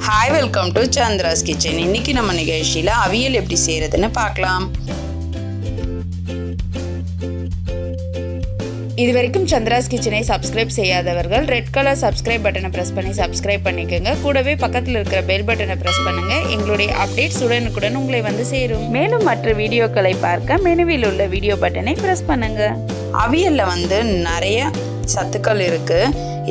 Hi, welcome to Chandra's kitchen. இன்னைக்கு நம்ம நிகழ்ச்சியில் அவியல் எப்படி செய்யறதுன்னு பார்க்கலாம். இது வரைக்கும் சந்திராஸ் கிச்சனை சப்ஸ்கிரைப் செய்யாதவர்கள் ரெட் கலர் சப்ஸ்கிரைப் பட்டனை ப்ரெஸ் பண்ணி சப்ஸ்கிரைப் பண்ணிக்கோங்க. கூடவே பக்கத்தில் இருக்கிற பெல் பட்டனை ப்ரெஸ் பண்ணுங்க. எங்களுடைய அப்டேட்ஸ் உடனுக்குடன் உங்களை வந்து சேரும். மேலும் மற்ற வீடியோக்களை பார்க்க மெனுவில் உள்ள வீடியோ பட்டனை ப்ரெஸ் பண்ணுங்க. அவியல்ல நிறைய சத்துக்கள் இருக்கு.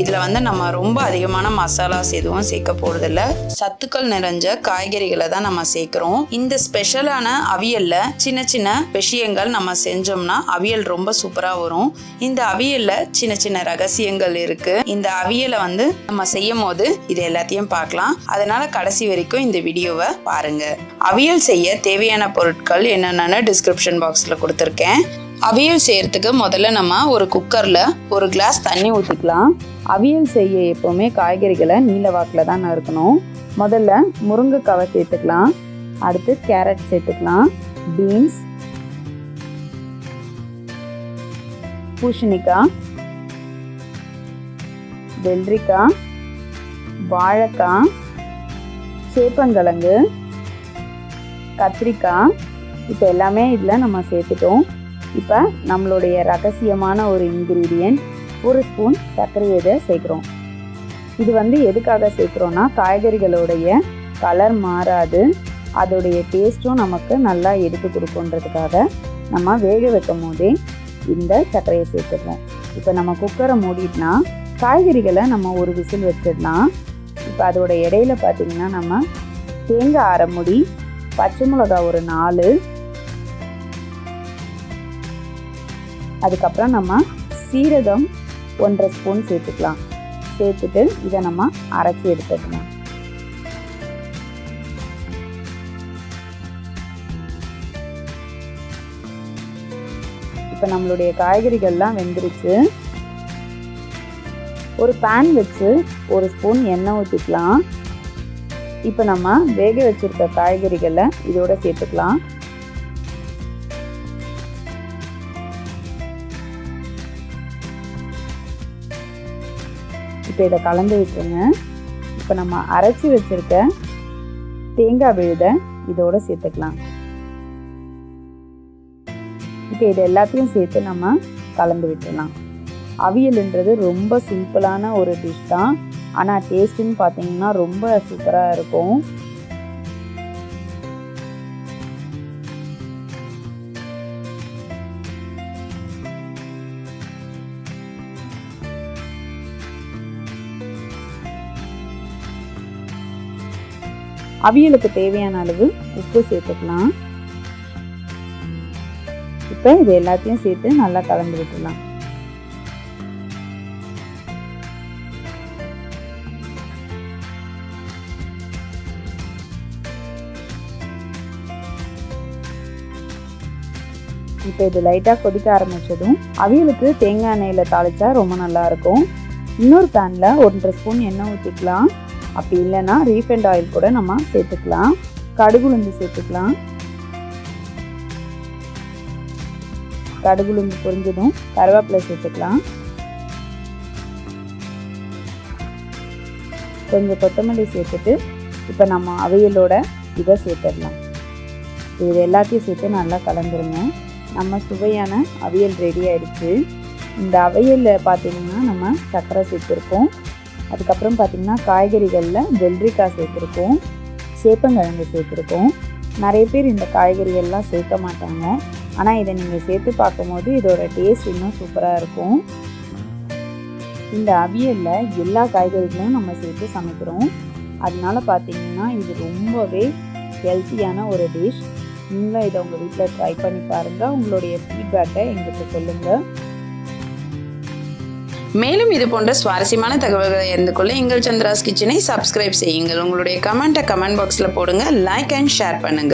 இதில் நம்ம ரொம்ப அதிகமான மசாலாஸ் எதுவும் சேர்க்க போகிறதில்ல. சத்துக்கள் நிறைஞ்ச காய்கறிகளை தான் நம்ம சேர்க்குறோம். இந்த ஸ்பெஷலான அவியல்ல சின்ன சின்ன விஷயங்கள் நம்ம செஞ்சோம்னா அவியல் ரொம்ப சூப்பராக வரும். இந்த அவியல்ல சின்ன சின்ன ரகசியங்கள் இருக்கு. இந்த அவியலை நம்ம செய்யும் போது இது எல்லாத்தையும் பார்க்கலாம். அதனால கடைசி வரைக்கும் இந்த வீடியோவை பாருங்க. அவியல் செய்ய தேவையான பொருட்கள் என்னென்னு டிஸ்கிரிப்ஷன் பாக்ஸில் கொடுத்துருக்கேன். அவியல் செய்யறதுக்கு முதல்ல நம்ம ஒரு குக்கரில் ஒரு கிளாஸ் தண்ணி ஊற்றிக்கலாம். அவியல் செய்ய எப்போவுமே காய்கறிகளை நீல வாக்கில் தான் நறுக்கணும். முதல்ல முருங்கைக்காவை சேர்த்துக்கலாம். அடுத்து கேரட் சேர்த்துக்கலாம். பீன்ஸ், பூசணிக்காய், வெள்ளரிக்காய், வாழைக்காய், சேப்பங்கிழங்கு, கத்திரிக்காய். இப்போ எல்லாமே இதில் நம்ம சேர்த்துட்டோம். இப்போ நம்மளுடைய ரகசியமான ஒரு இன்க்ரீடியன்ட், ஒரு ஸ்பூன் சர்க்கரையை சேர்க்குறோம். இது எதுக்காக சேர்க்குறோன்னா காய்கறிகளுடைய கலர் மாறாது, அதோடைய டேஸ்ட்டும் நமக்கு நல்லா எடுத்து கொடுக்குன்றதுக்காக நம்ம வேக வைக்கும் போதே இந்த சர்க்கரையை சேர்த்துடுறோம். இப்போ நம்ம குக்கரை மூடிட்டோம்னா காய்கறிகளை நம்ம ஒரு விசில் வச்சிடலாம். இப்போ அதோட இடையில பார்த்திங்கன்னா நம்ம தேங்காய் அரை மூடி, பச்சை மிளகாய் ஒரு 4, அதுக்கப்புறம் நம்ம சீரகம் 1.5 ஸ்பூன் சேர்த்துக்கலாம். சேர்த்துட்டு இதை நம்ம அரைச்சி எடுத்துக்கலாம். இப்போ நம்மளுடைய காய்கறிகள்லாம் வெந்துருச்சு. ஒரு பேன் வச்சு 1 ஸ்பூன் எண்ணெய் ஊற்றிக்கலாம். இப்போ நம்ம வேக வச்சிருக்க காய்கறிகளை இதோட சேர்த்துக்கலாம். இப்போ இதை கலந்து விட்டுருங்க. இப்போ நம்ம அரைச்சி வச்சிருக்க தேங்காய் விழுதை இதோட சேர்த்துக்கலாம். இப்போ இது எல்லாத்தையும் சேர்த்து நம்ம கலந்து விட்டுடலாம். அவியல்ன்றது ரொம்ப சிம்பிளான ஒரு டிஷ் தான். ஆனால் டேஸ்ட்டுன்னு பார்த்தீங்கன்னா ரொம்ப சூப்பராக இருக்கும். அவியலுக்கு தேவையான அளவு உப்பு சேர்த்துக்கலாம். இப்போ இது எல்லாத்தையும் சேர்த்து நல்லா கலந்து விட்டுடலாம். இப்போ இது லைட்டாக கொதிக்க ஆரம்பிச்சதும் அவியலுக்கு தேங்காய் எண்ணெயில் தாளிச்சா ரொம்ப நல்லா இருக்கும். இன்னொரு பேனில் 1.5 ஸ்பூன் எண்ணெய் ஊற்றிக்கலாம். அப்படி இல்லைன்னா ரீஃபைண்ட் ஆயில் கூட நம்ம சேர்த்துக்கலாம். கடுகுளுந்து சேர்த்துக்கலாம். கடுகுளுந்து பொரிஞ்சதும் கருவேப்பிலை சேர்த்துக்கலாம். கொஞ்சம் கொத்தமல்லி சேர்த்துட்டு இப்போ நம்ம அவியலோட இதை சேர்த்துடலாம். இது எல்லாத்தையும் சேர்த்து நல்லா கலந்துருங்க. நம்ம சுவையான அவியல் ரெடி ஆயிடுச்சு. இந்த அவியலில் பார்த்திங்கன்னா நம்ம சர்க்கரை சேர்த்துருக்கோம். அதுக்கப்புறம் பார்த்திங்கன்னா காய்கறிகளில் வெள்ளரிக்காய் சேர்த்துருக்கோம், சேப்பங்கிழங்கு சேர்த்துருக்கோம். நிறைய பேர் இந்த காய்கறிகள்லாம் சேர்க்க மாட்டாங்க. ஆனால் இதை நீங்கள் சேர்த்து பார்க்கும்போது இதோட டேஸ்ட் இன்னும் சூப்பராக இருக்கும். இந்த அவியலில் எல்லா காய்கறிகளும் நம்ம சேர்த்து சமைக்கிறோம். அதனால பார்த்திங்கன்னா இது ரொம்பவே ஹெல்த்தியான ஒரு டிஷ். நீங்களும் இதை உங்கள் வீட்டில் ட்ரை பண்ணி பாருங்கள். உங்களுடைய ஃபீட்பேக்கை எங்களுக்கு சொல்லுங்கள். மேலும் இது போன்ற சுவாரஸ்யமான தகவல்களை அறிந்து கொள்ள எங்கள் சந்திராஸ் கிச்சனை சப்ஸ்கிரைப் செய்யுங்கள். உங்களுடைய கமெண்ட் பாக்ஸில் போடுங்க. லைக் அண்ட் ஷேர் பண்ணுங்கள்.